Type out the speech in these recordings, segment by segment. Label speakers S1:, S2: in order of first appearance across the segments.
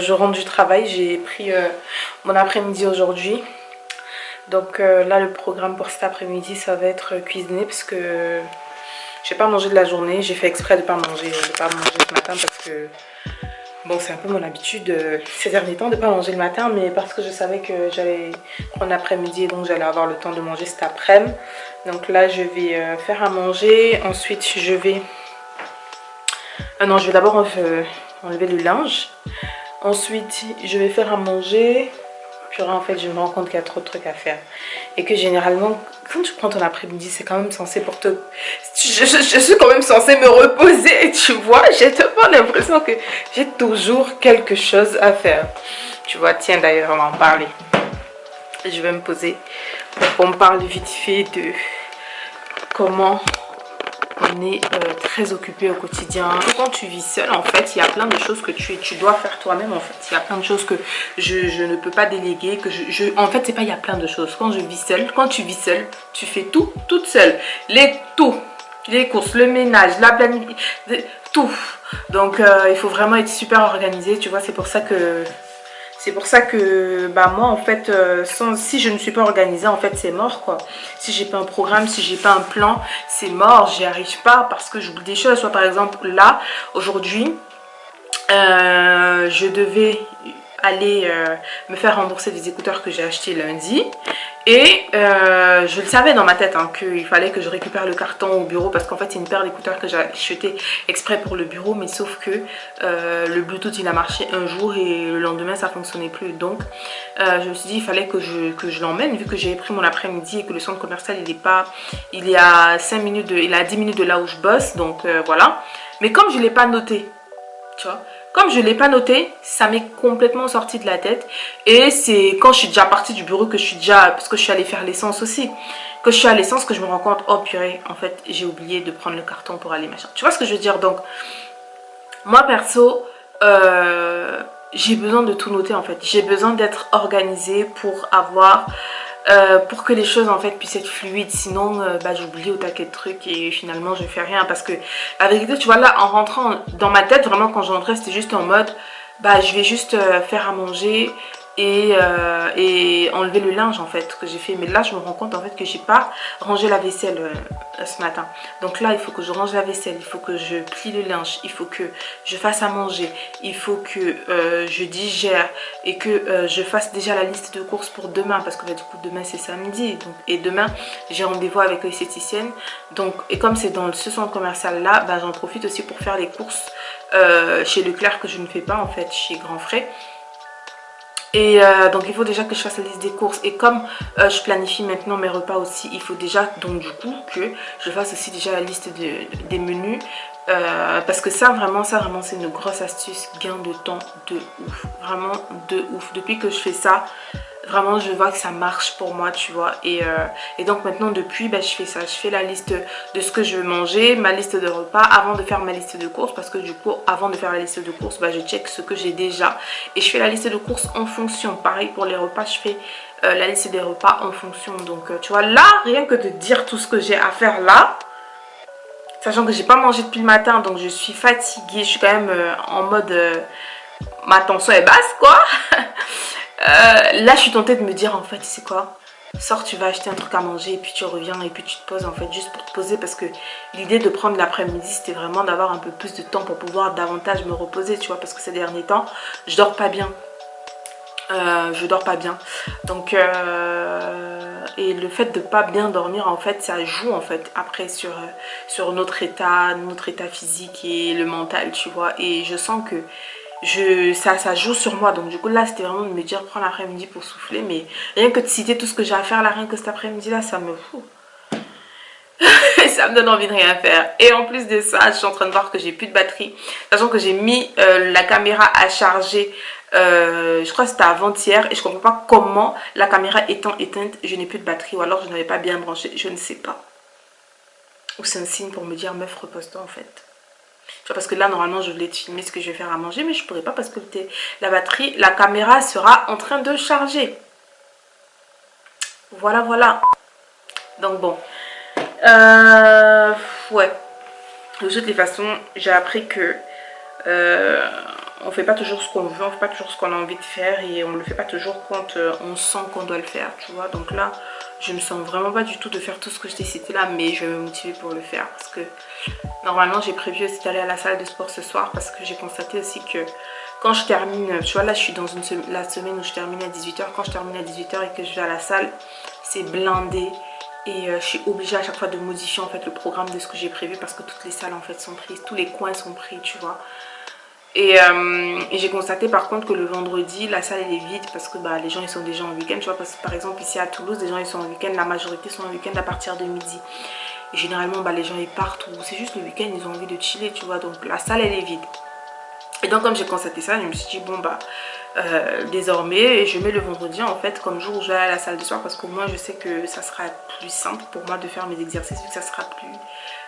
S1: je rentre du travail, j'ai pris mon après-midi aujourd'hui. Donc là le programme pour cet après-midi ça va être cuisiner parce que j'ai pas mangé de la journée. J'ai fait exprès de pas manger ce matin parce que bon c'est un peu mon habitude ces derniers temps de pas manger le matin, mais parce que je savais que j'allais prendre l'après-midi et donc j'allais avoir le temps de manger cet après-midi. Donc là je vais faire à manger, ensuite je vais... non, je vais d'abord enlever le linge. Ensuite, je vais faire à manger. Puis en fait, je me rends compte qu'il y a trop de trucs à faire. Et que généralement, quand tu prends ton après-midi, c'est quand même censé pour te... Je suis quand même censée me reposer, tu vois. J'ai tellement l'impression que j'ai toujours quelque chose à faire. Tu vois, tiens d'ailleurs, on va en parler. Je vais me poser pour qu'on me parle vite fait de comment... On est très occupé au quotidien. Quand tu vis seul, en fait, il y a plein de choses que tu dois faire toi-même. En fait, il y a plein de choses que je ne peux pas déléguer. Que en fait, c'est pas il y a plein de choses. Quand je vis seule, quand tu vis seule, tu fais tout toute seule. Les courses, le ménage, la planification, tout. Donc, il faut vraiment être super organisé. Tu vois, c'est pour ça que bah moi en fait si je ne suis pas organisée en fait c'est mort quoi. Si j'ai pas un programme, si j'ai pas un plan, c'est mort, j'y arrive pas parce que j'oublie des choses. Soit par exemple là aujourd'hui je devais aller me faire rembourser des écouteurs que j'ai achetés lundi. Et je le savais dans ma tête hein, qu'il fallait que je récupère le carton au bureau parce qu'en fait c'est une paire d'écouteurs que j'ai acheté exprès pour le bureau, mais sauf que le Bluetooth il a marché un jour et le lendemain ça fonctionnait plus. Donc je me suis dit il fallait que je l'emmène vu que j'ai pris mon après-midi et que le centre commercial il est à 5 minutes il est à 10 minutes de là où je bosse, donc voilà. Mais comme je ne l'ai pas noté, tu vois, comme je ne l'ai pas noté, ça m'est complètement sorti de la tête. Et c'est quand je suis déjà partie du bureau que je suis déjà... Parce que je suis allée faire l'essence aussi. Que je suis à l'essence que je me rends compte, oh purée, en fait, j'ai oublié de prendre le carton pour aller machin. Tu vois ce que je veux dire? Donc, moi perso, j'ai besoin de tout noter en fait. J'ai besoin d'être organisée pour avoir... pour que les choses en fait puissent être fluides, sinon bah, j'oublie au taquet de trucs et finalement je fais rien parce que la vérité tu vois là en rentrant dans ma tête vraiment quand je rentrais c'était juste en mode bah je vais juste faire à manger et enlever le linge en fait que j'ai fait, mais là je me rends compte en fait que j'ai pas rangé la vaisselle ce matin. Donc là il faut que je range la vaisselle, il faut que je plie le linge, il faut que je fasse à manger, il faut que je digère et que je fasse déjà la liste de courses pour demain parce que bah, du coup demain c'est samedi donc, et demain j'ai rendez-vous avec l'esthéticienne, donc et comme c'est dans ce centre commercial là bah, j'en profite aussi pour faire les courses chez Leclerc que je ne fais pas en fait chez Grand Frais. Et donc il faut déjà que je fasse la liste des courses et comme je planifie maintenant mes repas aussi, il faut déjà donc du coup que je fasse aussi déjà la liste des menus parce que ça vraiment c'est une grosse astuce, gain de temps de ouf, vraiment de ouf. Depuis que je fais ça vraiment je vois que ça marche pour moi tu vois, et donc maintenant depuis bah, je fais ça, je fais la liste de ce que je veux manger, ma liste de repas avant de faire ma liste de courses parce que du coup avant de faire la liste de courses bah, je check ce que j'ai déjà et je fais la liste de courses en fonction. Pareil pour les repas, je fais la liste des repas en fonction. Donc tu vois là rien que de dire tout ce que j'ai à faire là, sachant que j'ai pas mangé depuis le matin donc je suis fatiguée, je suis quand même en mode ma tension est basse quoi. Là je suis tentée de me dire en fait c'est quoi, sors, tu vas acheter un truc à manger et puis tu reviens et puis tu te poses en fait juste pour te poser parce que l'idée de prendre l'après-midi c'était vraiment d'avoir un peu plus de temps pour pouvoir davantage me reposer tu vois, parce que ces derniers temps je dors pas bien. Donc et le fait de pas bien dormir en fait ça joue en fait après sur notre état physique et le mental tu vois, et je sens que ça joue sur moi. Donc du coup là c'était vraiment de me dire prends l'après-midi pour souffler, mais rien que de citer tout ce que j'ai à faire là, rien que cet après-midi là ça me fout. Ça me donne envie de rien faire. Et en plus de ça je suis en train de voir que j'ai plus de batterie, sachant que j'ai mis la caméra à charger je crois que c'était avant-hier et je comprends pas comment la caméra étant éteinte je n'ai plus de batterie, ou alors je n'avais pas bien branché, je ne sais pas, ou c'est un signe pour me dire meuf repose-toi en fait. Tu vois, parce que là normalement je voulais te filmer ce que je vais faire à manger mais je pourrais pas parce que la caméra sera en train de charger. Voilà. Donc bon ouais, de toutes les façons j'ai appris que on fait pas toujours ce qu'on veut, on fait pas toujours ce qu'on a envie de faire et on le fait pas toujours quand on sent qu'on doit le faire, tu vois. Donc là, je me sens vraiment pas du tout de faire tout ce que je t'ai cité là, mais je vais me motiver pour le faire parce que normalement j'ai prévu aussi d'aller à la salle de sport ce soir parce que j'ai constaté aussi que quand je termine, tu vois là je suis dans la semaine où je termine à 18 h, quand je termine à 18 h et que je vais à la salle, c'est blindé. Et je suis obligée à chaque fois de modifier en fait le programme de ce que j'ai prévu parce que toutes les salles en fait sont prises, tous les coins sont pris, tu vois. Et j'ai constaté par contre que le vendredi, la salle elle est vide parce que bah, les gens ils sont déjà en week-end, tu vois. Parce que par exemple ici à Toulouse, les gens ils sont en week-end, la majorité sont en week-end à partir de midi. Et généralement bah, les gens ils partent ou c'est juste le week-end, ils ont envie de chiller, tu vois. Donc la salle elle est vide. Et donc comme j'ai constaté ça, je me suis dit bon bah désormais je mets le vendredi en fait comme jour où je vais aller à la salle de soir parce qu'au moins je sais que ça sera plus simple pour moi de faire mes exercices vu que ça sera plus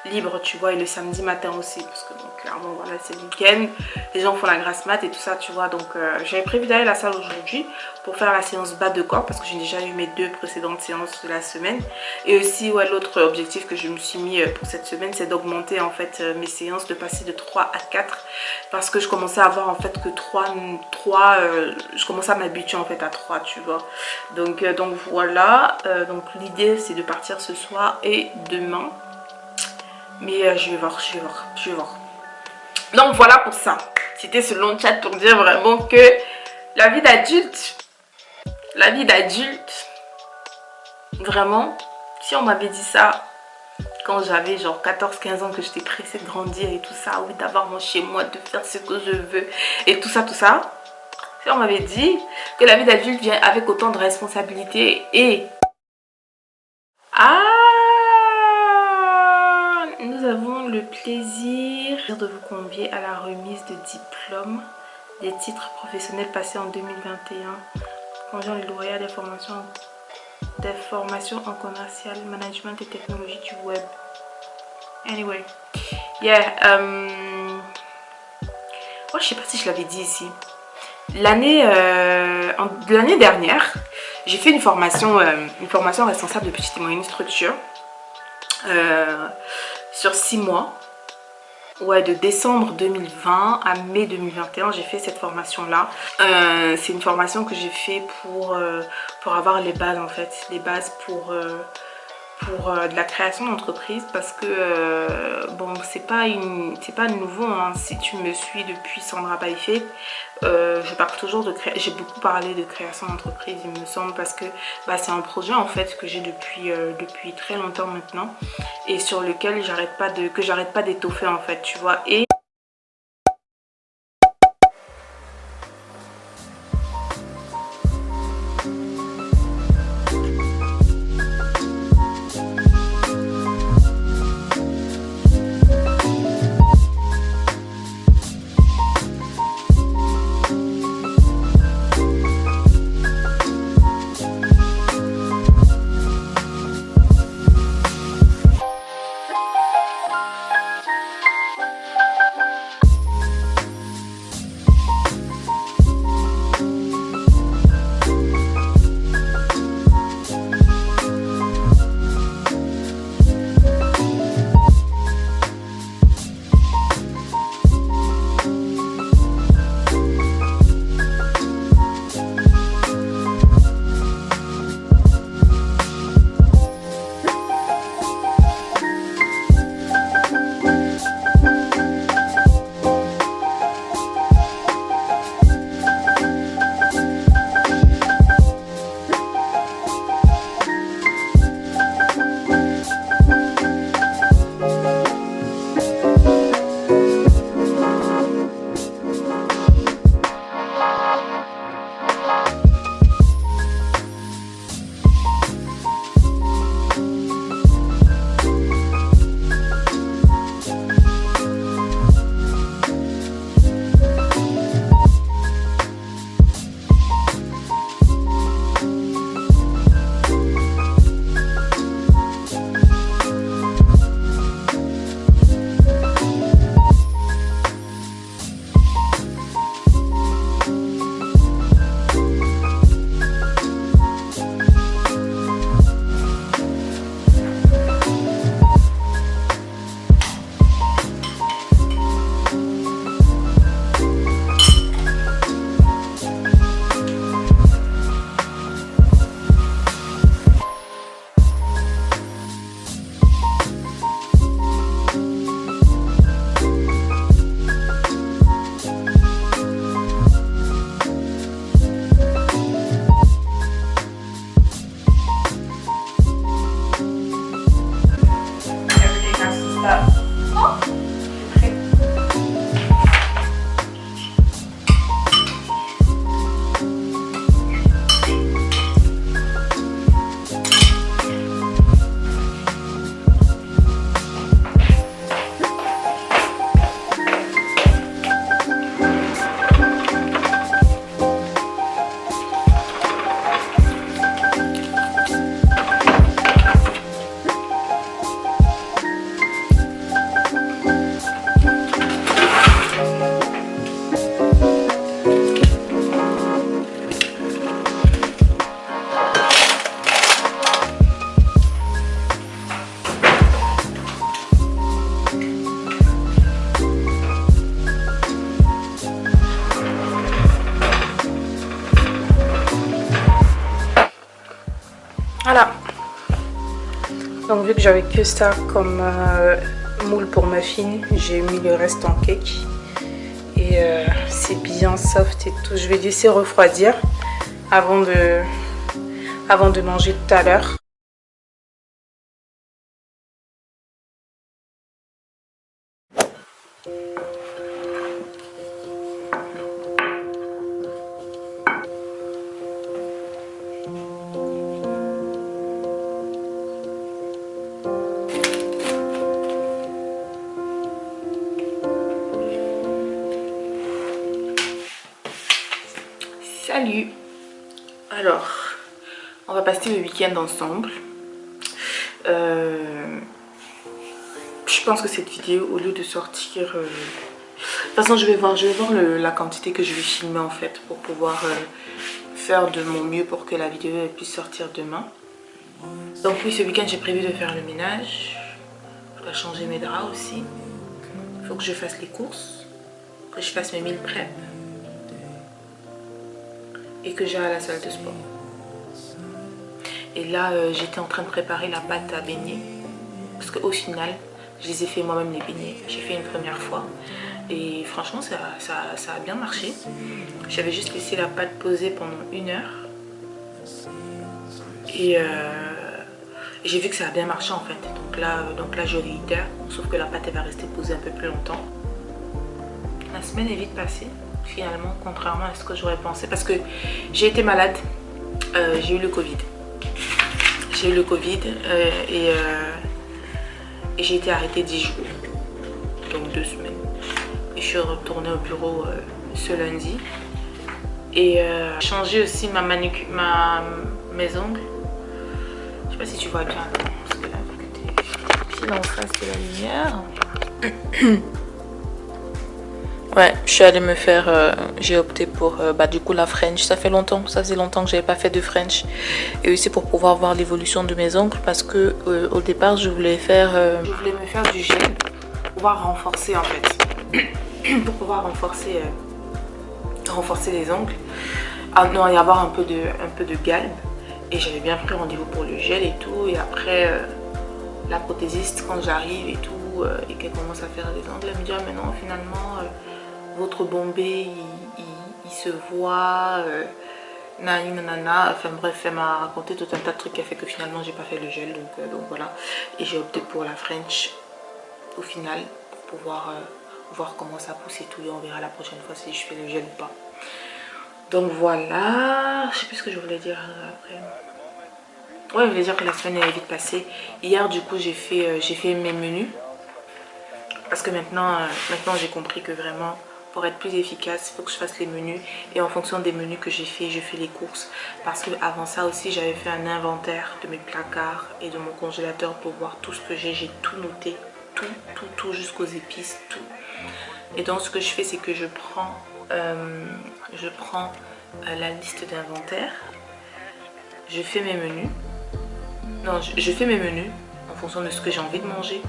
S1: libre, tu vois. Et le samedi matin aussi parce que donc clairement voilà c'est le week-end, les gens font la grasse mat et tout ça, tu vois. Donc j'avais prévu d'aller à la salle aujourd'hui pour faire la séance bas de corps parce que j'ai déjà eu mes 2 précédentes séances de la semaine. Et aussi ouais, l'autre objectif que je me suis mis pour cette semaine c'est d'augmenter en fait mes séances, de passer de 3 à 4 parce que je commençais à voir en fait que 3 je commençais à m'habituer en fait à 3, tu vois. Donc voilà, donc l'idée c'est de partir ce soir et demain. Mais je vais voir. Donc voilà pour ça. C'était ce long chat pour dire vraiment que la vie d'adulte, vraiment, si on m'avait dit ça quand j'avais genre 14-15 ans, que j'étais pressée de grandir et tout ça, oui, d'avoir mon chez moi, de faire ce que je veux et tout ça, si on m'avait dit que la vie d'adulte vient avec autant de responsabilités et... Nous avons le plaisir de vous convier à la remise de diplômes des titres professionnels passés en 2021. Conjoint les lauréats des formations en commercial, management et technologie du web. Anyway, yeah, oh, je sais pas si je l'avais dit ici. L'année dernière, j'ai fait une formation responsable de petite et moyenne structure sur 6 mois. Ouais, de décembre 2020 à mai 2021, j'ai fait cette formation-là. C'est une formation que j'ai fait pour avoir les bases en fait, les bases pour de la création d'entreprise parce que bon c'est pas nouveau hein. Si tu me suis depuis Sandra Baïfé, je parle toujours de j'ai beaucoup parlé de création d'entreprise il me semble parce que bah, c'est un projet en fait que j'ai depuis très longtemps maintenant et sur lequel j'arrête pas d'étoffer en fait, tu vois. Et Voilà. Donc vu que j'avais que ça comme moule pour muffin, j'ai mis le reste en cake. Et c'est bien soft et tout. Je vais laisser refroidir avant de manger tout à l'heure. Salut! Alors, on va passer le week-end ensemble. Je pense que cette vidéo, au lieu de sortir... de toute façon, je vais voir la quantité que je vais filmer en fait pour pouvoir faire de mon mieux pour que la vidéo puisse sortir demain. Donc oui, ce week-end, j'ai prévu de faire le ménage. Je dois changer mes draps aussi. Il faut que je fasse les courses, que je fasse mes meal prep et que j'aille à la salle de sport. Et là, j'étais en train de préparer la pâte à beignets. Parce qu'au final, je les ai fait moi-même les beignets. J'ai fait une première fois. Et franchement, ça a bien marché. J'avais juste laissé la pâte poser pendant 1 heure. Et j'ai vu que ça a bien marché en fait. Donc là je réitère. Sauf que la pâte, elle va rester posée un peu plus longtemps. La semaine est vite passée. Finalement, contrairement à ce que j'aurais pensé. Parce que j'ai été malade. J'ai eu le Covid. J'ai eu le Covid et j'ai été arrêtée 10 jours, donc 2 semaines. Et je suis retournée au bureau ce lundi. Et j'ai changé aussi mes ongles. Je sais pas si tu vois bien, parce que là, vu que t'es pile en face de la lumière. Ouais, je suis allée me faire, j'ai opté pour du coup la French. Ça faisait longtemps que j'avais pas fait de French. Et aussi pour pouvoir voir l'évolution de mes ongles parce que au départ je voulais me faire du gel pour pouvoir renforcer en fait. Pour pouvoir renforcer les ongles. Non, y avoir un peu de galbe. Et j'avais bien pris rendez-vous pour le gel et tout. Et après la prothésiste quand j'arrive et tout et qu'elle commence à faire les ongles, elle me dit ah, mais non finalement votre bombé il se voit nanana, enfin bref, elle m'a raconté tout un tas de trucs qui a fait que finalement j'ai pas fait le gel, donc voilà. Et j'ai opté pour la French au final pour pouvoir voir comment ça pousse et tout, et on verra la prochaine fois si je fais le gel ou pas. Donc voilà, je sais plus ce que je voulais dire après. Ouais, je voulais dire que la semaine est vite passée. Hier du coup j'ai fait mes menus parce que maintenant j'ai compris que vraiment pour être plus efficace, il faut que je fasse les menus. Et en fonction des menus que j'ai fait, je fais les courses. Parce que avant ça aussi, j'avais fait un inventaire de mes placards et de mon congélateur pour voir tout ce que j'ai. J'ai tout noté. Tout jusqu'aux épices, tout. Et donc ce que je fais, c'est que je prends la liste d'inventaire. Je fais mes menus. Non, je fais mes menus en fonction de ce que j'ai envie de manger,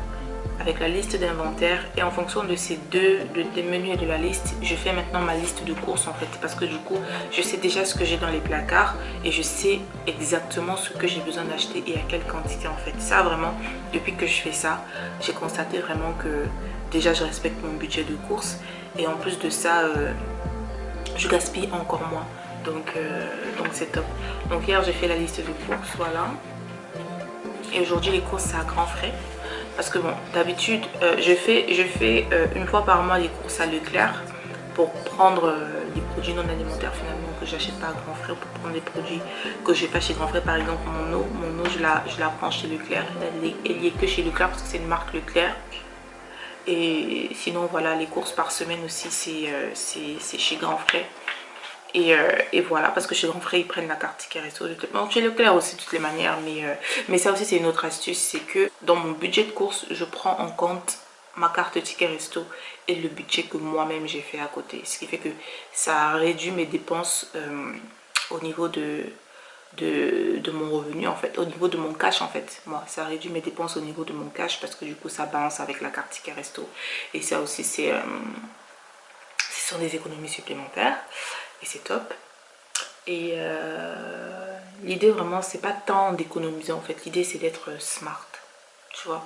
S1: avec la liste d'inventaire, et en fonction de ces des menus et de la liste, je fais maintenant ma liste de courses en fait, parce que du coup je sais déjà ce que j'ai dans les placards et je sais exactement ce que j'ai besoin d'acheter et à quelle quantité en fait. Ça vraiment, depuis que je fais ça, j'ai constaté vraiment que déjà je respecte mon budget de courses et en plus de ça je gaspille encore moins, donc c'est top. Donc hier j'ai fait la liste de courses, voilà, et aujourd'hui les courses c'est à grands frais. Parce que bon, d'habitude, je fais une fois par mois les courses à Leclerc pour prendre les produits non alimentaires finalement que j'achète pas à grands frais, pour prendre les produits que je n'ai pas chez grands frais. Par exemple, mon eau je la prends chez Leclerc. Elle n'y est que chez Leclerc parce que c'est une marque Leclerc. Et sinon, voilà, les courses par semaine aussi, c'est chez grands frais. Et voilà, parce que chez Grand Frais ils prennent la carte ticket resto. Bon, chez Leclerc aussi de toutes les manières, mais ça aussi c'est une autre astuce, c'est que dans mon budget de course je prends en compte ma carte ticket resto et le budget que moi-même j'ai fait à côté, ce qui fait que ça réduit mes dépenses au niveau de mon revenu en fait, au niveau de mon cash en fait. Moi ça réduit mes dépenses au niveau de mon cash parce que du coup ça balance avec la carte ticket resto, et ça aussi ce sont des économies supplémentaires. Et c'est top. Et l'idée vraiment, c'est pas tant d'économiser en fait. L'idée, c'est d'être smart, tu vois.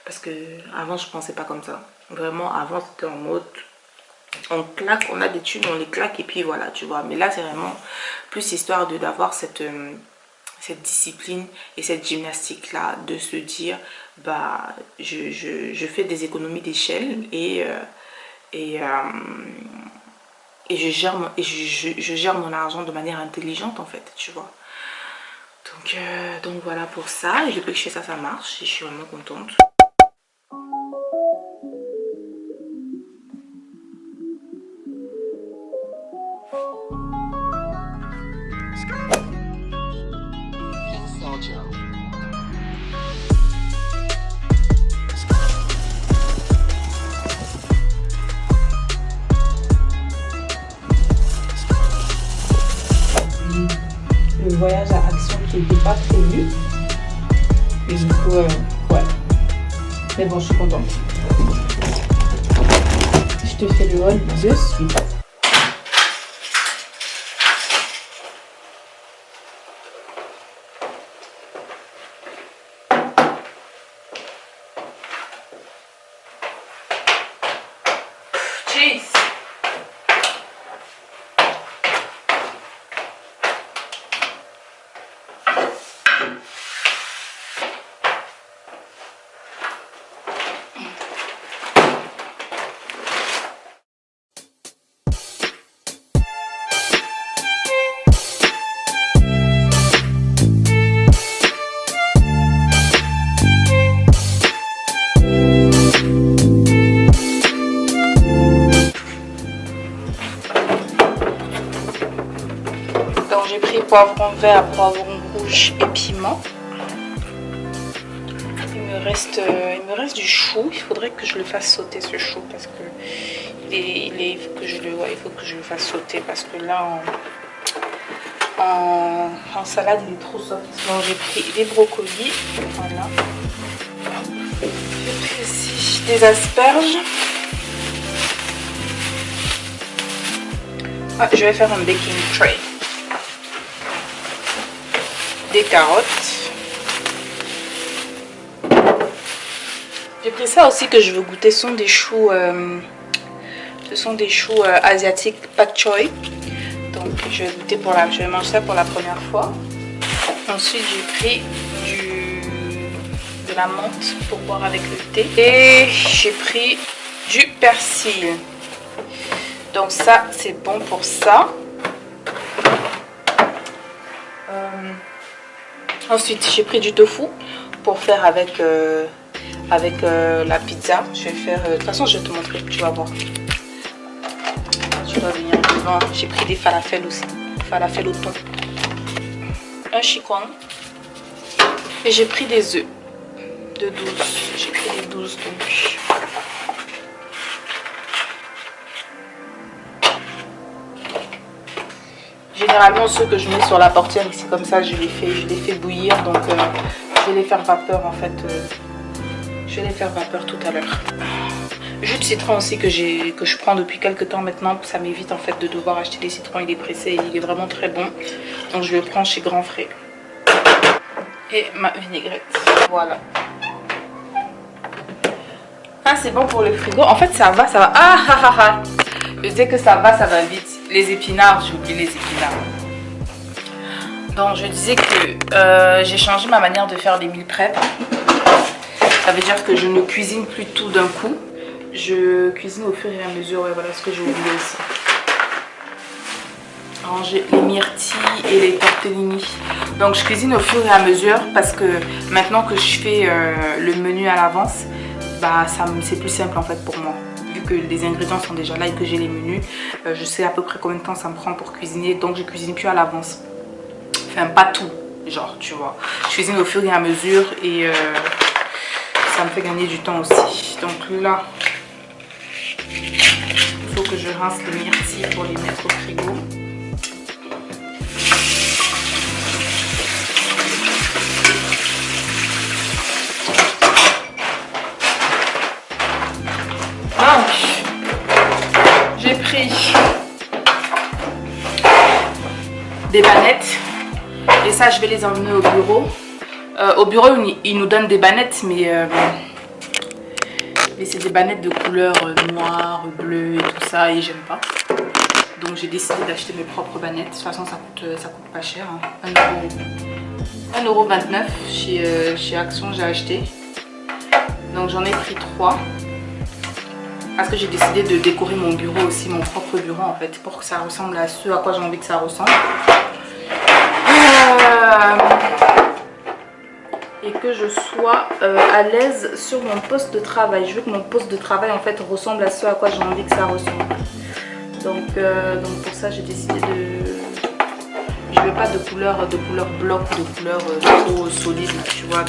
S1: Parce que avant, je pensais pas comme ça. Vraiment, avant, c'était en mode, on claque, on a des thunes, on les claque et puis voilà, tu vois. Mais là, c'est vraiment plus histoire d'avoir cette discipline et cette gymnastique là, de se dire bah je fais des économies d'échelle et je gère mon argent de manière intelligente en fait, tu vois. Donc voilà pour ça, et depuis que je fais ça, ça marche et je suis vraiment contente. Le voyage à Action qui n'était pas prévu. Et du coup, ouais. Mais bon, je suis contente. Je te fais le haul de suite. Cheese. Donc j'ai pris poivron vert, poivron rouge et piment. Il me reste du chou. Il faudrait que je le fasse sauter ce chou parce que il faut que je le fasse sauter parce que là en salade il est trop soft. Donc j'ai pris des brocolis. Voilà. J'ai pris aussi des asperges. Ah, je vais faire un baking tray. Des carottes. J'ai pris ça aussi que je veux goûter. Ce sont des choux, asiatiques pak choi. Donc je vais goûter je vais manger ça pour la première fois. Ensuite j'ai pris de la menthe pour boire avec le thé. Et j'ai pris du persil. Donc ça c'est bon pour ça. Ensuite, j'ai pris du tofu pour faire avec la pizza. Je vais faire... de toute façon, je vais te montrer, tu vas voir. Tu vas venir devant. J'ai pris des falafels aussi. Falafel au thon. Un chikwang. Et j'ai pris des œufs de 12. J'ai pris les 12 donc. Généralement ceux que je mets sur la portière ici comme ça, je les fais bouillir, donc je vais les faire vapeur en fait. Je vais les faire vapeur tout à l'heure. Jus de citron aussi que je prends depuis quelques temps maintenant, ça m'évite en fait de devoir acheter des citrons. Il est pressé et il est vraiment très bon, donc je le prends chez Grand Frais. Et ma vinaigrette, voilà. Ah, c'est bon pour le frigo. En fait ça va. Ah. Je sais que ça va vite. Les épinards, j'ai oublié les épinards. Donc je disais que j'ai changé ma manière de faire les meal prep. Ça veut dire que je ne cuisine plus tout d'un coup. Je cuisine au fur et à mesure. Ouais, voilà ce que j'ai oublié aussi. Ranger les myrtilles et les tortellini. Donc je cuisine au fur et à mesure parce que maintenant que je fais le menu à l'avance, bah c'est plus simple en fait pour moi. Vu que les ingrédients sont déjà là et que j'ai les menus, je sais à peu près combien de temps ça me prend pour cuisiner, donc je cuisine plus à l'avance. Enfin pas tout, genre tu vois. Je cuisine au fur et à mesure et ça me fait gagner du temps aussi. Donc là, il faut que je rince les myrtilles pour les mettre au frigo. J'ai pris des banettes Et ça, je vais les emmener au bureau. Au bureau, ils nous donnent des bannettes, mais c'est des bannettes de couleur noire, bleu et tout ça, et j'aime pas. Donc j'ai décidé d'acheter mes propres bannettes. De toute façon, ça coûte pas cher. Hein. 1,29 € chez Action, j'ai acheté. Donc j'en ai pris 3. Parce que j'ai décidé de décorer mon bureau aussi, mon propre bureau en fait, pour que ça ressemble à ce à quoi j'ai envie que ça ressemble. Et que je sois à l'aise sur mon poste de travail. Je veux que mon poste de travail en fait ressemble à ce à quoi j'ai envie que ça ressemble. Donc pour ça j'ai décidé de... Je veux pas de couleur bloc, de couleur trop solide, tu vois.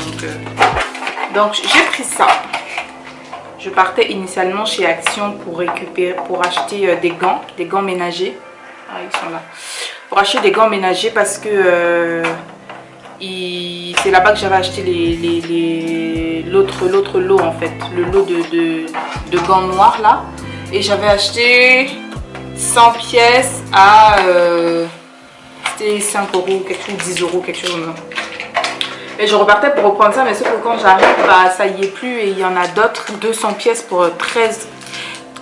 S1: Donc j'ai pris ça. Je partais initialement chez Action pour acheter des gants ménagers. Ah, ils sont là. Pour acheter des gants ménagers parce que c'est là-bas que j'avais acheté l'autre lot en fait. Le lot de gants noirs là. Et j'avais acheté 100 pièces à... c'était 5 €, quelque chose, 10 €, quelque chose. Et je repartais pour reprendre ça, mais sauf que quand j'arrive, bah, ça y est plus. Et il y en a d'autres, 200 pièces pour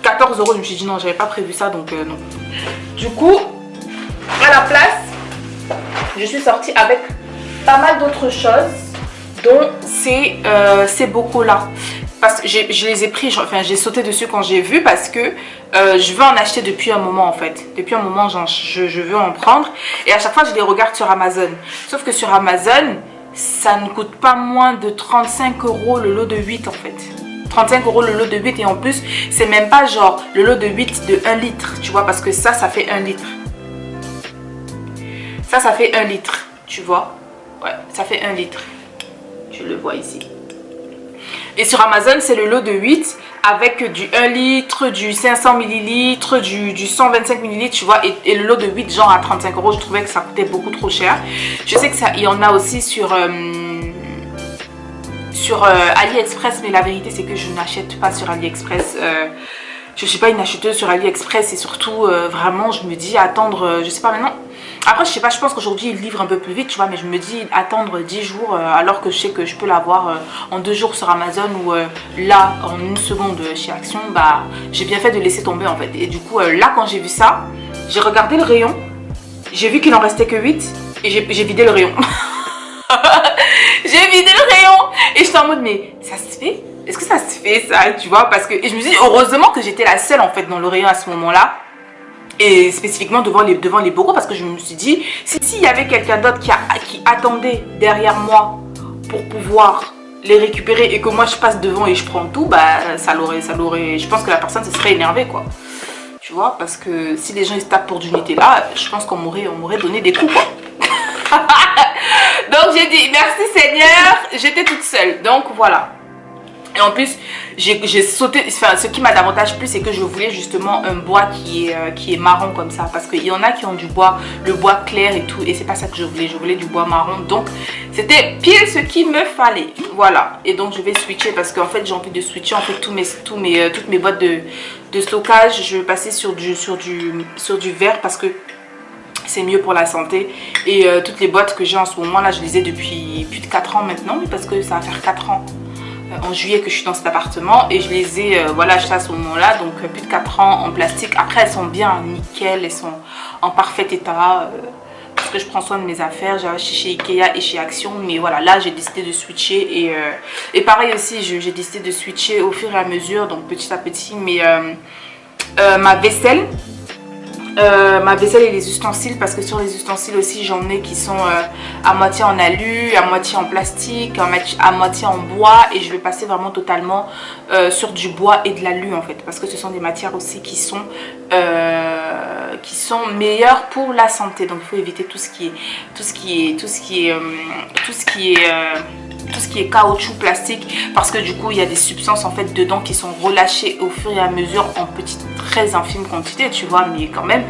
S1: 14 €. Je me suis dit non, j'avais pas prévu ça, donc non. Du coup, à la place, je suis sortie avec pas mal d'autres choses, dont ces bocaux-là. Parce que je les ai pris, enfin j'ai sauté dessus quand j'ai vu parce que je veux en acheter depuis un moment en fait. Depuis un moment, je veux en prendre. Et à chaque fois, je les regarde sur Amazon. Sauf que sur Amazon... ça ne coûte pas moins de 35 € le lot de 8 en fait. 35 € le lot de 8 et en plus, c'est même pas genre le lot de 8 de 1 litre, tu vois, parce que ça fait 1 litre. Ça fait 1 litre, tu vois. Ouais, ça fait 1 litre. Je le vois ici. Et sur Amazon, c'est le lot de 8 avec du 1 litre, du 500 ml, du 125 ml, tu vois. Et le lot de 8, genre à 35 €, je trouvais que ça coûtait beaucoup trop cher. Je sais que ça, il y en a aussi sur AliExpress, mais la vérité, c'est que je n'achète pas sur AliExpress. Je ne suis pas une acheteuse sur AliExpress et surtout, vraiment, je me dis attendre, je sais pas maintenant. Après, je sais pas, je pense qu'aujourd'hui, ils livrent un peu plus vite, tu vois, mais je me dis attendre 10 jours alors que je sais que je peux l'avoir en 2 jours sur Amazon ou là, en 1 seconde chez Action, bah, j'ai bien fait de laisser tomber en fait. Et du coup, là, quand j'ai vu ça, j'ai regardé le rayon, j'ai vu qu'il en restait que 8 et j'ai vidé le rayon. J'ai vidé le rayon et j'étais en mode, mais ça se fait? Est-ce que ça se fait ça, tu vois? Parce que, et je me dis, heureusement que j'étais la seule en fait dans le rayon à ce moment-là. Et spécifiquement devant les bocaux, parce que je me suis dit, s'il y avait quelqu'un d'autre qui attendait derrière moi pour pouvoir les récupérer et que moi je passe devant et je prends tout, bah ça l'aurait, je pense que la personne se serait énervée quoi. Tu vois, parce que si les gens ils se tapent pour du Nutella, je pense qu'on m'aurait donné des coups quoi. Donc j'ai dit, merci Seigneur, j'étais toute seule, donc voilà. Et en plus, j'ai sauté, enfin, ce qui m'a davantage plu, c'est que je voulais justement un bois qui est marron comme ça. Parce qu'il y en a qui ont du bois, le bois clair et tout. Et c'est pas ça que je voulais du bois marron. Donc, c'était pile ce qu'il me fallait. Voilà. Et donc, je vais switcher parce qu'en fait, j'ai envie de switcher en fait toutes mes boîtes de stockage. Je vais passer sur du verre parce que c'est mieux pour la santé. Et toutes les boîtes que j'ai en ce moment là, je les ai depuis plus de 4 ans maintenant. Oui, parce que ça va faire 4 ans. En juillet que je suis dans cet appartement et je les ai voilà, achetées à ce moment là, donc plus de 4 ans en plastique. Après elles sont bien nickel, elles sont en parfait état parce que je prends soin de mes affaires. J'ai acheté chez Ikea et chez Action, mais voilà, là j'ai décidé de switcher et pareil aussi j'ai décidé de switcher au fur et à mesure, donc petit à petit. Mais ma vaisselle et les ustensiles, parce que sur les ustensiles aussi j'en ai qui sont à moitié en alu, à moitié en plastique, à moitié en bois, et je vais passer vraiment totalement sur du bois et de l'alu en fait, parce que ce sont des matières aussi qui sont meilleures pour la santé. Donc il faut éviter tout ce qui est caoutchouc, plastique, parce que du coup il y a des substances en fait dedans qui sont relâchées au fur et à mesure en petites très infimes quantités, tu vois, mais quand même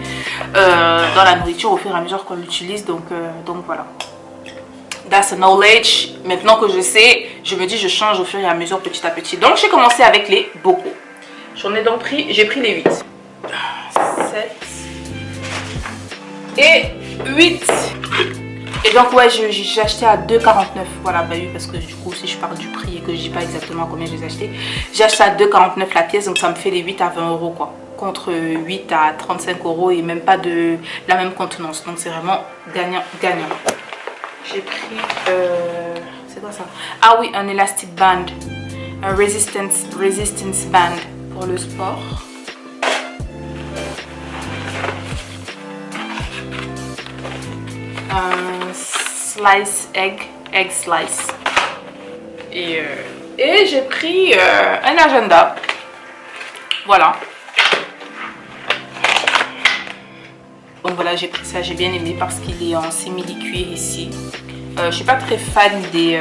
S1: dans la nourriture au fur et à mesure qu'on l'utilise. Donc voilà, that's a knowledge. Maintenant que je sais, je me dis je change au fur et à mesure, petit à petit. Donc j'ai commencé avec les bocaux. J'en ai donc pris, j'ai pris les 8, 7 et 8. Et Et donc ouais, j'ai acheté à 2,49. Voilà, bah oui, parce que du coup si je parle du prix et que je dis pas exactement combien je les ai achetés, j'ai acheté à 2,49 la pièce, donc ça me fait les 8 à 20 euros quoi, contre 8 à 35 euros et même pas de la même contenance. Donc c'est vraiment gagnant gagnant. J'ai pris c'est quoi ça? Ah oui, un elastic band, un resistance band pour le sport. Un slice egg slice. Et j'ai pris un agenda. Voilà. Donc voilà, j'ai pris ça, j'ai bien aimé parce qu'il est en simili-cuir ici. Je suis pas très fan de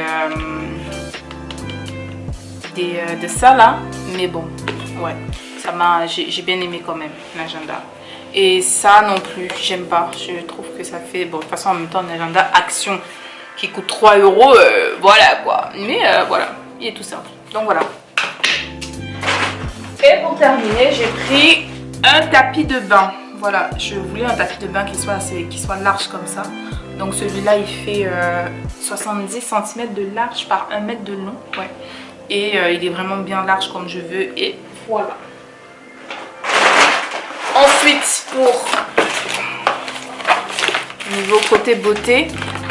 S1: ça là, mais bon, ouais, ça m'a, j'ai bien aimé quand même l'agenda. Et ça non plus, j'aime pas. Je trouve que ça fait, bon, de toute façon en même temps un agenda Action qui coûte 3 euros, voilà quoi. Mais voilà, il est tout simple. Donc voilà. Et pour terminer, j'ai pris un tapis de bain. Voilà, je voulais un tapis de bain qui soit large comme ça. Donc celui-là, il fait 70 cm de large par 1 mètre de long. Ouais. Et il est vraiment bien large comme je veux. Et voilà. Ensuite, pour niveau côté beauté,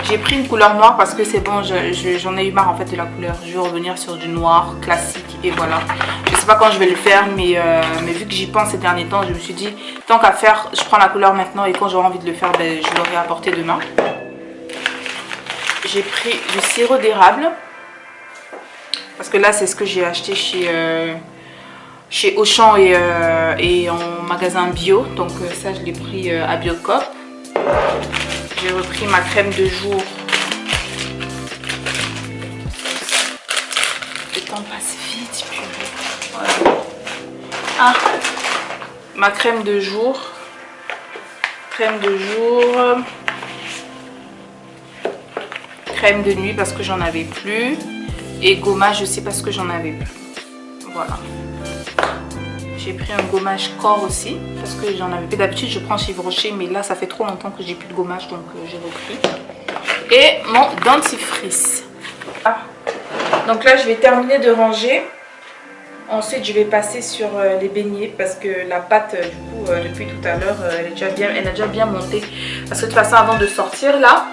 S1: j'ai pris une couleur noire parce que c'est bon, j'en ai eu marre en fait de la couleur. Je vais revenir sur du noir classique et voilà. Je sais pas quand je vais le faire, mais vu que j'y pense ces derniers temps, je me suis dit tant qu'à faire, je prends la couleur maintenant et quand j'aurai envie de le faire, ben, je l'aurai apporté demain. J'ai pris du sirop d'érable parce que là c'est ce que j'ai acheté chez Auchan et en magasin bio. Donc ça je l'ai pris à Biocop. J'ai repris ma crème de jour. Le temps passe vite, purée. Voilà. Ah, ma crème de jour. Crème de jour. Crème de nuit parce que j'en avais plus. Et gommage aussi parce que j'en avais plus. Voilà. J'ai pris un gommage corps aussi parce que j'en avais plus. D'habitude je prends chez Yves Rocher, mais là ça fait trop longtemps que j'ai plus de gommage, donc j'ai repris. Et mon dentifrice. Ah. Donc là je vais terminer de ranger. Ensuite je vais passer sur les beignets parce que la pâte du coup depuis tout à l'heure elle a déjà bien monté. Parce que de toute façon avant de sortir là,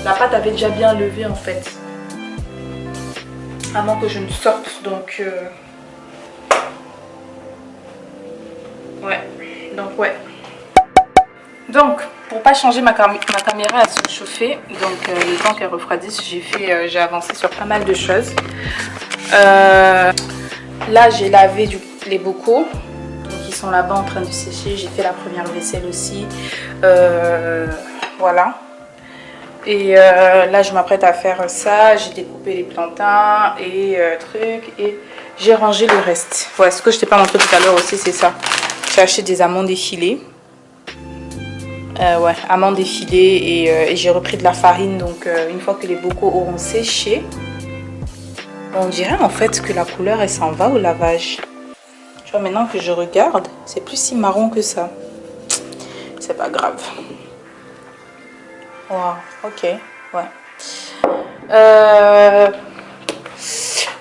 S1: la pâte avait déjà bien levé en fait. Avant que je ne sorte, donc ouais. Donc pour pas changer ma caméra à se chauffer, donc le temps qu'elle refroidisse, j'ai avancé sur pas mal de choses. Là j'ai lavé les bocaux, donc ils sont là-bas en train de sécher. J'ai fait la première vaisselle aussi, voilà. Et là je m'apprête à faire ça. J'ai découpé les plantains et et j'ai rangé le reste. Ouais, ce que je t'ai pas montré tout à l'heure aussi, c'est ça. J'ai acheté des amandes effilées. Ouais, amandes effilées et j'ai repris de la farine. Donc une fois que les bocaux auront séché, on dirait en fait que la couleur elle s'en va au lavage. Tu vois, maintenant que je regarde, c'est plus si marron que ça. C'est pas grave. Wow, ok, ouais.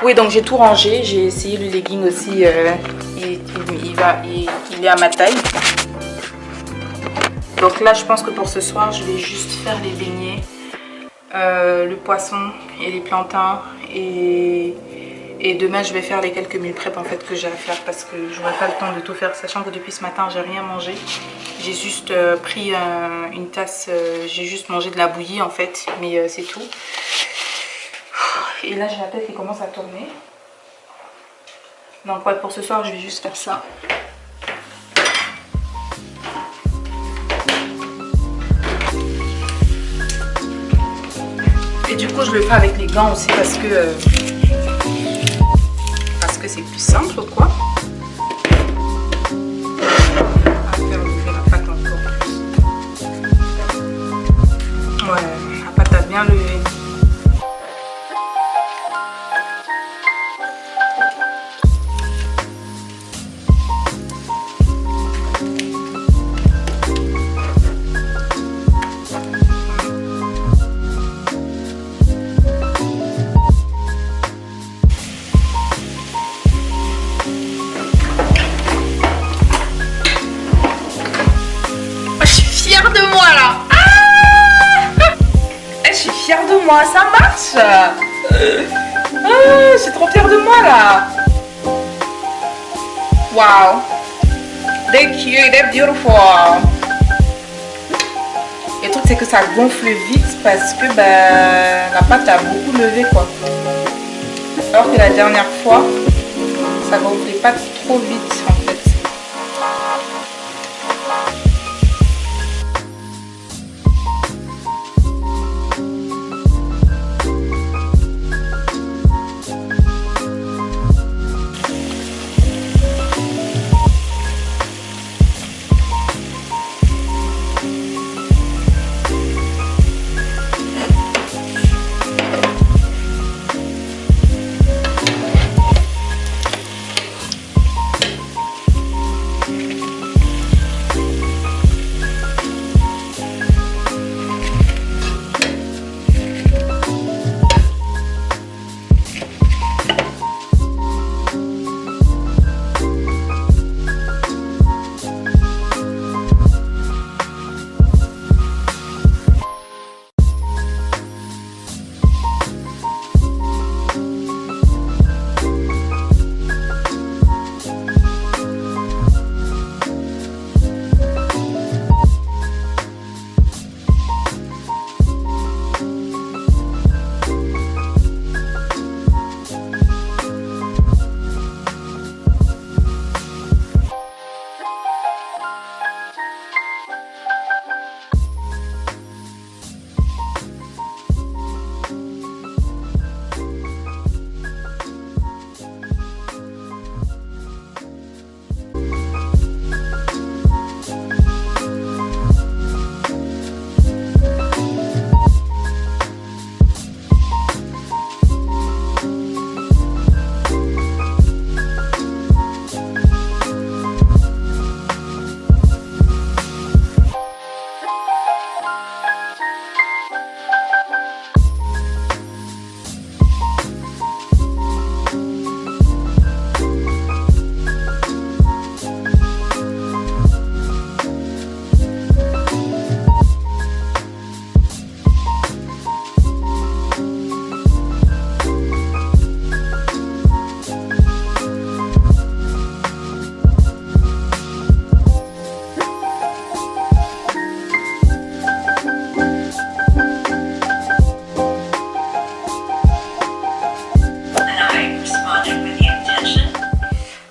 S1: Oui, donc j'ai tout rangé. J'ai essayé le legging aussi. Il est à ma taille. Donc là, je pense que pour ce soir, je vais juste faire les beignets, le poisson et les plantains. Et demain, je vais faire les quelques meal prep en fait que j'ai à faire parce que j'aurai pas le temps de tout faire. Sachant que depuis ce matin, j'ai rien mangé. J'ai juste pris une tasse, j'ai juste mangé de la bouillie en fait, mais c'est tout. Et là, j'ai la tête qui commence à tourner. Donc ouais, pour ce soir, je vais juste faire ça. Et du coup, je le fais avec les gants aussi parce que c'est plus simple quoi. Ouais, la pâte a bien levé. ça marche. Je suis trop fière de moi là. Wow. They're cute, they're beautiful. Le truc c'est que ça gonfle vite parce que la pâte a beaucoup levé quoi. Alors que la dernière fois, ça gonflait pas trop vite en fait.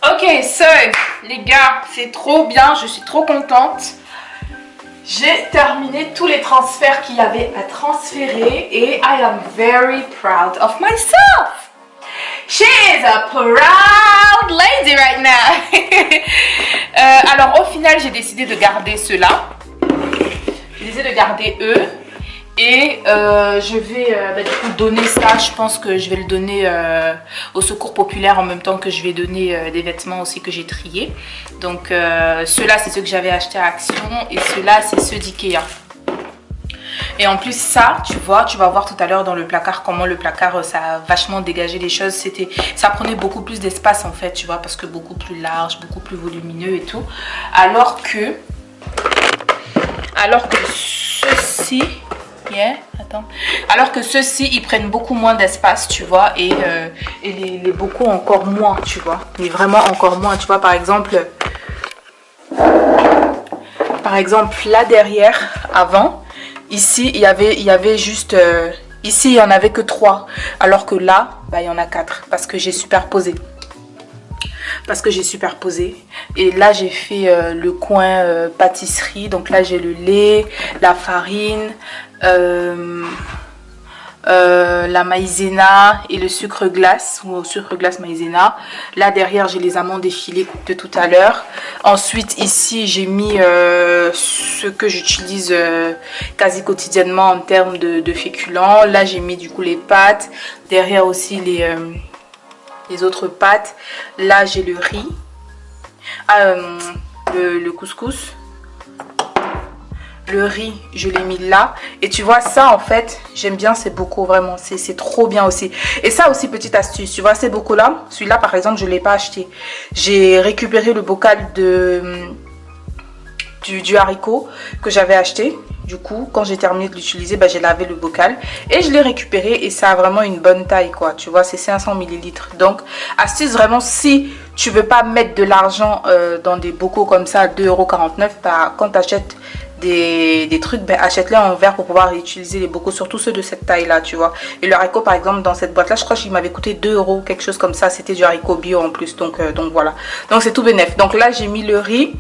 S1: Ok, so, les gars, c'est trop bien, je suis trop contente. J'ai terminé tous les transferts qu'il y avait à transférer et I am very proud of myself. She is a proud lady right now. Alors, au final, j'ai décidé de garder ceux-là. J'ai décidé de garder eux. Et je vais du coup donner ça, je pense que je vais le donner au secours populaire en même temps que je vais donner des vêtements aussi que j'ai triés. Donc ceux-là c'est ceux que j'avais achetés à Action et ceux-là c'est ceux d'Ikea. Et en plus ça, tu vois, tu vas voir tout à l'heure dans le placard comment le placard ça a vachement dégagé les choses. Ça prenait beaucoup plus d'espace en fait, tu vois, parce que beaucoup plus large, beaucoup plus volumineux et tout. Alors que ceux-ci... Yeah, attends. Alors que ceux-ci, ils prennent beaucoup moins d'espace, tu vois, et les bocaux encore moins, tu vois. Mais vraiment encore moins, tu vois, par exemple là derrière, avant, ici, il y avait juste... ici, il n'y en avait que 3, alors que là, il y en a 4, parce que j'ai superposé. Et là j'ai fait le coin pâtisserie, donc là j'ai le lait, la farine, la maïzena et le sucre glace ou sucre glace maïzena. Là derrière j'ai les amandes effilées de tout à l'heure. Ensuite ici j'ai mis ce que j'utilise quasi quotidiennement en termes de féculents. Là j'ai mis du coup les pâtes, derrière aussi les autres pâtes. Là j'ai le riz, le couscous, le riz je l'ai mis là. Et tu vois ça en fait j'aime bien ces bocaux, vraiment c'est trop bien aussi. Et ça aussi petite astuce, tu vois ces bocaux là, celui-là par exemple je ne l'ai pas acheté, j'ai récupéré le bocal de
S2: du haricot que j'avais acheté. Du coup, quand j'ai terminé de l'utiliser, bah, j'ai lavé le bocal et je l'ai récupéré et ça a vraiment une bonne taille, quoi. Tu vois, c'est 500 ml. Donc, astuce vraiment, si tu veux pas mettre de l'argent dans des bocaux comme ça, 2,49 €, bah, quand tu achètes des trucs, ben, achète-les en verre pour pouvoir utiliser les bocaux, surtout ceux de cette taille là, tu vois. Et le haricot par exemple dans cette boîte là, je crois qu'il m'avait coûté 2 €, quelque chose comme ça. C'était du haricot bio en plus, donc voilà, donc c'est tout bénef. Donc là j'ai mis le riz.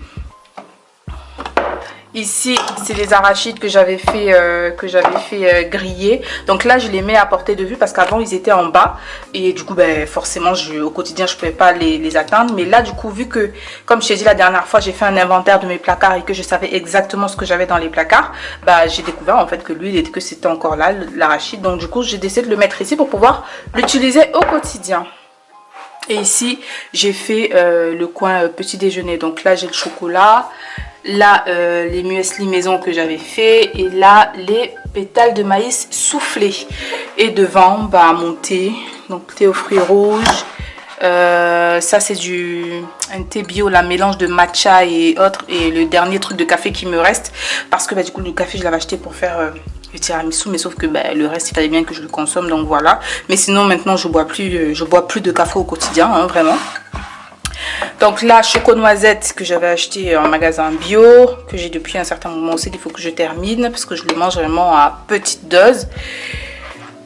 S2: Ici, c'est les arachides que j'avais fait, griller. Donc là, je les mets à portée de vue parce qu'avant, ils étaient en bas. Et du coup, ben, forcément, au quotidien, je ne pouvais pas les atteindre. Mais là, du coup, vu que, comme je t'ai dit la dernière fois, j'ai fait un inventaire de mes placards et que je savais exactement ce que j'avais dans les placards, bah, j'ai découvert en fait que l'huile, que c'était encore là, l'arachide. Donc du coup, j'ai décidé de le mettre ici pour pouvoir l'utiliser au quotidien. Et ici, j'ai fait le coin petit déjeuner. Donc là, j'ai le chocolat. Là, les muesli maison que j'avais fait. Et là, les pétales de maïs soufflés. Et devant, bah, mon thé. Donc, thé aux fruits rouges. Ça, c'est un thé bio, la mélange de matcha et autres. Et le dernier truc de café qui me reste. Parce que, bah, du coup, le café, je l'avais acheté pour faire le tiramisu. Mais sauf que bah, le reste, il fallait bien que je le consomme. Donc, voilà. Mais sinon, maintenant, je bois plus de café au quotidien, hein, vraiment. Donc là, choco noisette que j'avais acheté en magasin bio, que j'ai depuis un certain moment aussi, qu'il faut que je termine parce que je le mange vraiment à petite dose.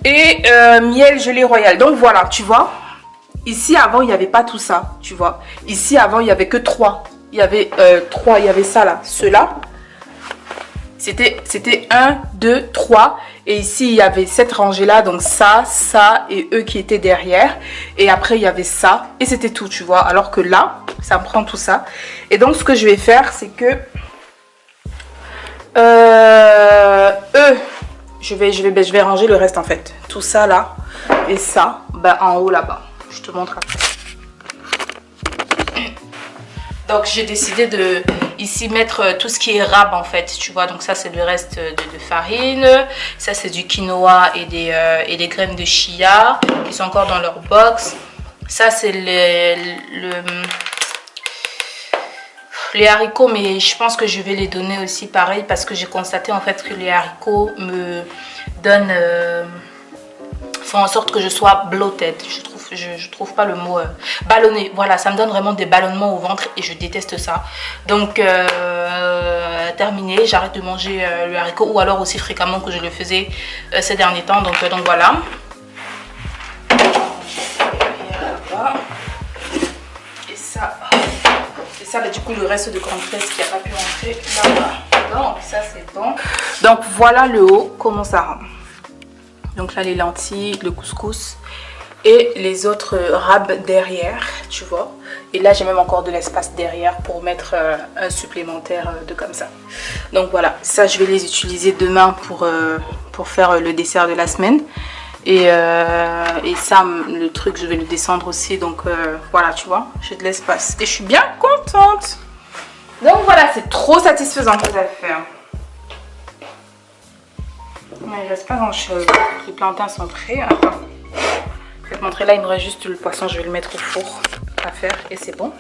S2: Et miel gelée royale. Donc voilà, tu vois, ici avant il n'y avait pas tout ça, tu vois. Ici avant il n'y avait que 3. Il y avait 3, il y avait ça là, ceux-là. C'était 1, 2, 3. Et ici, il y avait cette rangée-là. Donc ça, ça et eux qui étaient derrière. Et après, il y avait ça. Et c'était tout, tu vois. Alors que là, ça me prend tout ça. Et donc, ce que je vais faire, c'est que... je vais ranger le reste, en fait. Tout ça, là. Et ça, bah, en haut, là-bas. Je te montre après. Donc j'ai décidé de ici mettre tout ce qui est rab en fait, tu vois. Donc ça c'est le reste de farine. Ça c'est du quinoa et des graines de chia qui sont encore dans leur box. Ça c'est les haricots, mais je pense que je vais les donner aussi pareil parce que j'ai constaté en fait que les haricots me donnent... font en sorte que je sois bloated. Je trouve pas le mot ballonné. Voilà, ça me donne vraiment des ballonnements au ventre et je déteste ça. Donc terminé, j'arrête de manger le haricot ou alors aussi fréquemment que je le faisais ces derniers temps. Donc voilà. Et ça bah, du coup le reste de cornflakes qui n'a pas pu rentrer là-bas. Donc ça c'est bon. Donc voilà le haut, comment ça rend. Donc là les lentilles, le couscous et les autres rabs derrière, tu vois. Et là j'ai même encore de l'espace derrière pour mettre un supplémentaire de comme ça. Donc voilà, ça je vais les utiliser demain pour faire le dessert de la semaine. Et ça, le truc, je vais le descendre aussi. Donc voilà, tu vois, j'ai de l'espace. Et je suis bien contente. Donc voilà, c'est trop satisfaisant que ça fait. Mais il ne reste pas grand chose. Les plantains sont prêts. Enfin, je vais te montrer là, il me reste juste le poisson. Je vais le mettre au four à faire et c'est bon.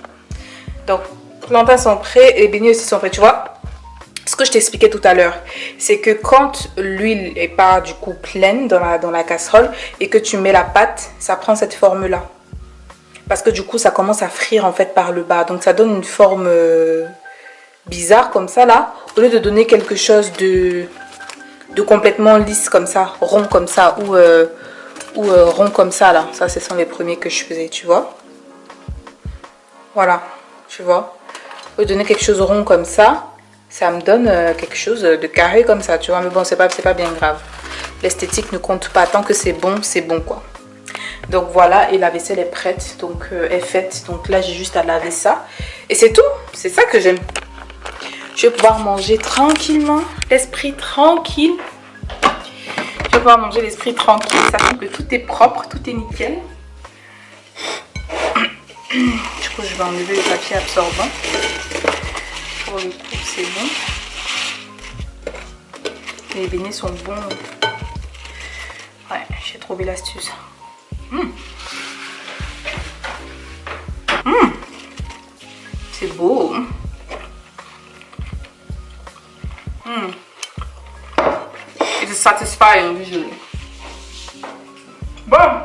S2: Donc, les plantains sont prêts et les beignets aussi sont prêts. Tu vois, ce que je t'expliquais tout à l'heure, c'est que quand l'huile n'est pas du coup pleine dans la casserole et que tu mets la pâte, ça prend cette forme-là. Parce que du coup, ça commence à frire en fait par le bas. Donc, ça donne une forme bizarre comme ça là. Au lieu de donner quelque chose de complètement lisse comme ça, rond comme ça ou rond comme ça là. Ça, ce sont les premiers que je faisais, tu vois. Voilà, tu vois. Au lieu de donner quelque chose de rond comme ça, ça me donne quelque chose de carré comme ça, tu vois. Mais bon, c'est pas bien grave. L'esthétique ne compte pas. Tant que c'est bon quoi. Donc voilà, et la vaisselle est prête, donc est faite. Donc là, j'ai juste à laver ça. Et c'est tout. C'est ça que j'aime. Je vais pouvoir manger tranquillement, l'esprit tranquille. Je vais pouvoir manger l'esprit tranquille, sachant que tout est propre, tout est nickel. Du coup, je vais enlever le papier absorbant. Pour le coup, c'est bon. Les beignets sont bons. Ouais, j'ai trouvé l'astuce. C'est beau. It is satisfying usually. Bon.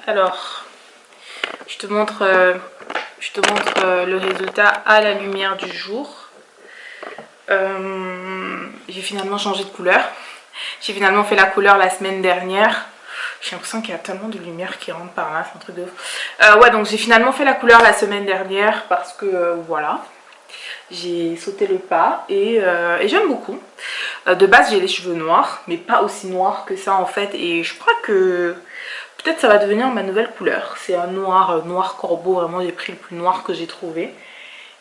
S1: Alors, je te montre le résultat à la lumière du jour. J'ai finalement changé de couleur. J'ai finalement fait la couleur la semaine dernière. J'ai l'impression qu'il y a tellement de lumière qui rentre par là, c'est un truc de ouf. Ouais, donc j'ai finalement fait la couleur la semaine dernière parce que voilà, j'ai sauté le pas et j'aime beaucoup. De base, j'ai les cheveux noirs, mais pas aussi noirs que ça en fait. Et je crois que peut-être ça va devenir ma nouvelle couleur. C'est un noir corbeau, vraiment j'ai pris le plus noir que j'ai trouvé.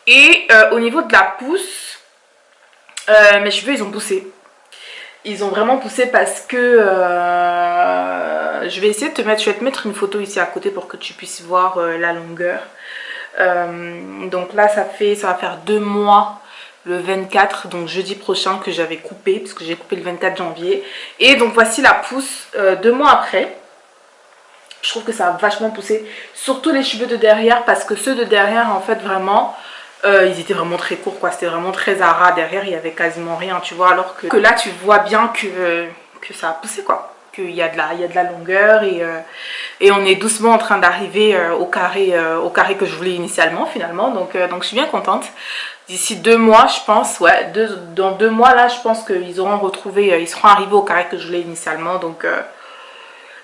S1: Et au niveau de la pousse, mes cheveux ils ont poussé. Ils ont vraiment poussé parce que je vais essayer de te mettre, je vais te mettre une photo ici à côté pour que tu puisses voir la longueur. Donc là ça va faire 2 mois le 24, donc jeudi prochain, que j'avais coupé, parce que j'ai coupé le 24 janvier. Et donc voici la pousse 2 mois après. Je trouve que ça a vachement poussé, surtout les cheveux de derrière, parce que ceux de derrière en fait vraiment ils étaient vraiment très courts quoi, c'était vraiment très à ras. Derrière il y avait quasiment rien, tu vois, alors que là tu vois bien que ça a poussé quoi, qu'il y a de la longueur et on est doucement en train d'arriver au carré que je voulais initialement finalement, donc je suis bien contente. D'ici 2 mois je pense, ouais, dans 2 mois là je pense qu'ils auront retrouvé, ils seront arrivés au carré que je voulais initialement, donc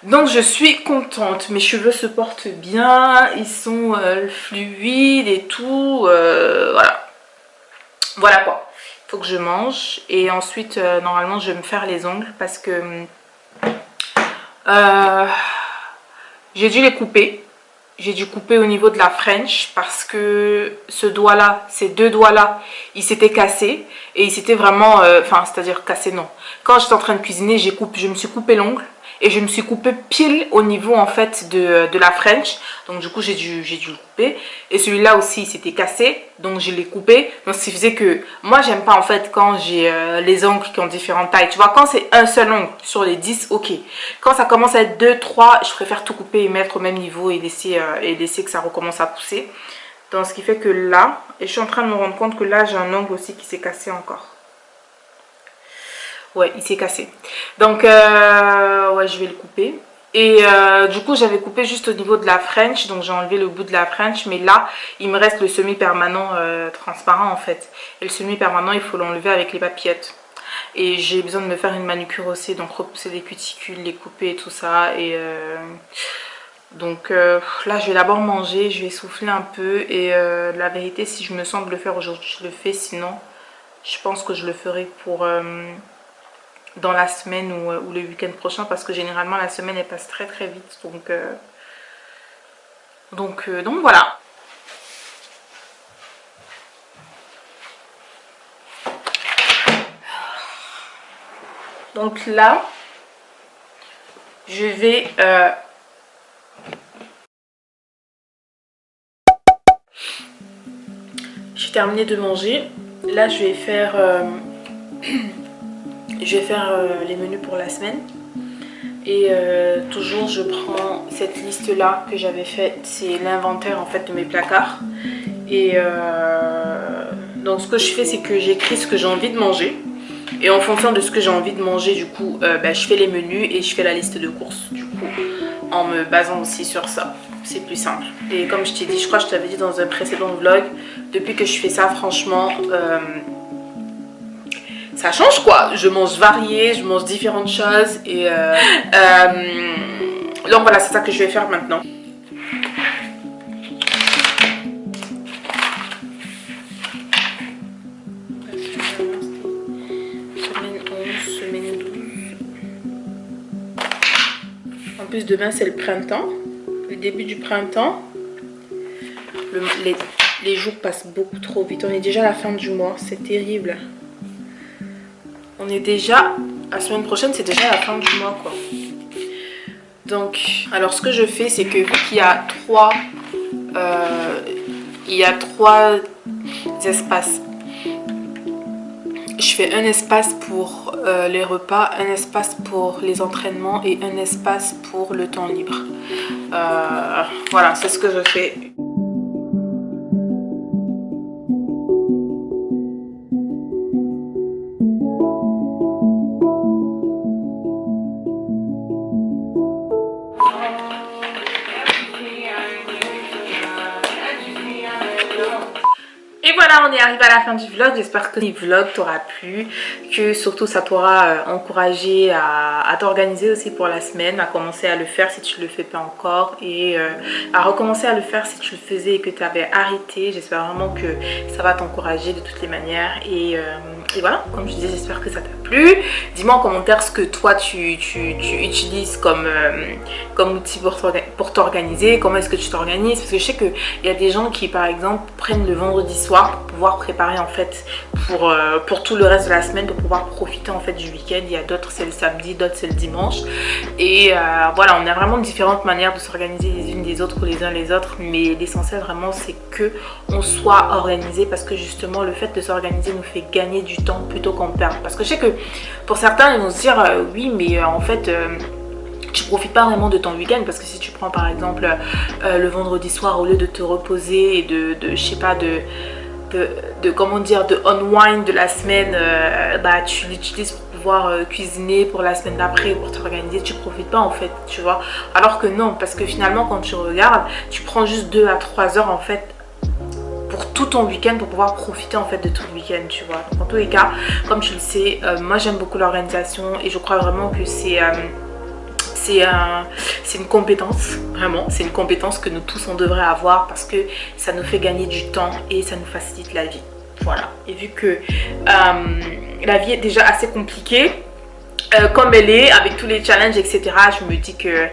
S1: je suis contente. Mes cheveux se portent bien, ils sont fluides et tout, voilà. Voilà quoi. Il faut que je mange et ensuite normalement je vais me faire les ongles parce que j'ai dû les couper. j'ai dû couper au niveau de la French parce que ce doigt-là, ces deux doigts-là, ils s'étaient cassés et ils s'étaient vraiment, enfin, c'est-à-dire cassés, non. Quand j'étais en train de cuisiner, je me suis coupé l'ongle et je me suis coupé pile au niveau en fait de la French. Donc du coup, j'ai dû le couper. Et celui-là aussi, il s'était cassé, donc je l'ai coupé. Donc ce qui faisait que moi, j'aime pas en fait quand j'ai les ongles qui ont différentes tailles. Tu vois, quand c'est un seul ongle sur les 10, ok. Quand ça commence à être 2, 3, je préfère tout couper et mettre au même niveau et laisser que ça recommence à pousser. Donc ce qui fait que là, et je suis en train de me rendre compte que là, j'ai un ongle aussi qui s'est cassé encore. Ouais, il s'est cassé. Donc, ouais, je vais le couper. Et du coup, j'avais coupé juste au niveau de la French. Donc, j'ai enlevé le bout de la French. Mais là, il me reste le semi-permanent transparent, en fait. Et le semi-permanent, il faut l'enlever avec les papillettes. Et j'ai besoin de me faire une manucure aussi. Donc, repousser les cuticules, les couper et tout ça. Et donc, là, je vais d'abord manger. Je vais souffler un peu. Et la vérité, si je me sens de le faire aujourd'hui, je le fais. Sinon, je pense que je le ferai pour... dans la semaine ou le week-end prochain parce que généralement la semaine elle passe très très vite donc voilà. Donc là je vais j'ai terminé de manger. Là je vais faire les menus pour la semaine et toujours je prends cette liste là que j'avais faite, c'est l'inventaire en fait de mes placards et donc ce que je fais c'est que j'écris ce que j'ai envie de manger et en fonction de ce que j'ai envie de manger du coup je fais les menus et je fais la liste de courses du coup en me basant aussi sur ça. C'est plus simple et comme je t'ai dit, je crois que je t'avais dit dans un précédent vlog, depuis que je fais ça franchement ça change quoi, je mange varié, je mange différentes choses et donc voilà, c'est ça que je vais faire maintenant. Semaine 11, semaine 12. En plus demain c'est le printemps, le début du printemps. Les jours passent beaucoup trop vite, on est déjà à la fin du mois, c'est terrible. On est déjà, la semaine prochaine c'est déjà la fin du mois quoi. Donc, alors ce que je fais c'est que vu qu'il y a trois espaces. Je fais un espace pour les repas, un espace pour les entraînements et un espace pour le temps libre. Voilà, c'est ce que je fais. On est arrivé à la fin du vlog, j'espère que le vlog t'aura plu, que surtout ça t'aura encouragé à t'organiser aussi pour la semaine, à commencer à le faire si tu ne le fais pas encore et à recommencer à le faire si tu le faisais et que tu avais arrêté. J'espère vraiment que ça va t'encourager de toutes les manières et voilà, comme je disais, j'espère que ça t'a plu. Dis-moi en commentaire ce que toi tu utilises comme outil pour t'organiser, comment est-ce que tu t'organises, parce que je sais qu'il y a des gens qui par exemple prennent le vendredi soir pour pouvoir préparer en fait pour tout le reste de la semaine, pour pouvoir profiter en fait du week-end. Il y a d'autres c'est le samedi, d'autres c'est le dimanche et voilà, on a vraiment différentes manières de s'organiser les unes des autres ou les uns les autres, mais l'essentiel vraiment c'est que on soit organisé, parce que justement le fait de s'organiser nous fait gagner du temps plutôt qu'on perd. Parce que je sais que pour certains ils vont se dire oui mais en fait tu profites pas vraiment de ton week-end, parce que si tu prends par exemple le vendredi soir, au lieu de te reposer et de je sais pas comment dire, de unwind de la semaine, bah tu l'utilises pour pouvoir cuisiner pour la semaine d'après, pour t'organiser, tu profites pas en fait, tu vois. Alors que non, parce que finalement quand tu regardes, tu prends juste 2 à 3 heures en fait pour tout ton week-end, pour pouvoir profiter en fait de tout le week-end, tu vois. Donc en tous les cas, comme tu le sais, moi j'aime beaucoup l'organisation et je crois vraiment que c'est une compétence, vraiment, c'est une compétence que nous tous on devrait avoir, parce que ça nous fait gagner du temps et ça nous facilite la vie. Voilà, et vu que la vie est déjà assez compliquée comme elle est, avec tous les challenges etc, je me dis que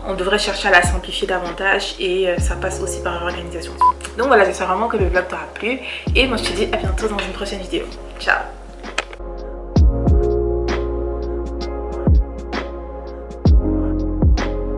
S1: on devrait chercher à la simplifier davantage et ça passe aussi par l'organisation. Donc voilà, j'espère vraiment que le vlog t'aura plu et moi je te dis à bientôt dans une prochaine vidéo. Ciao!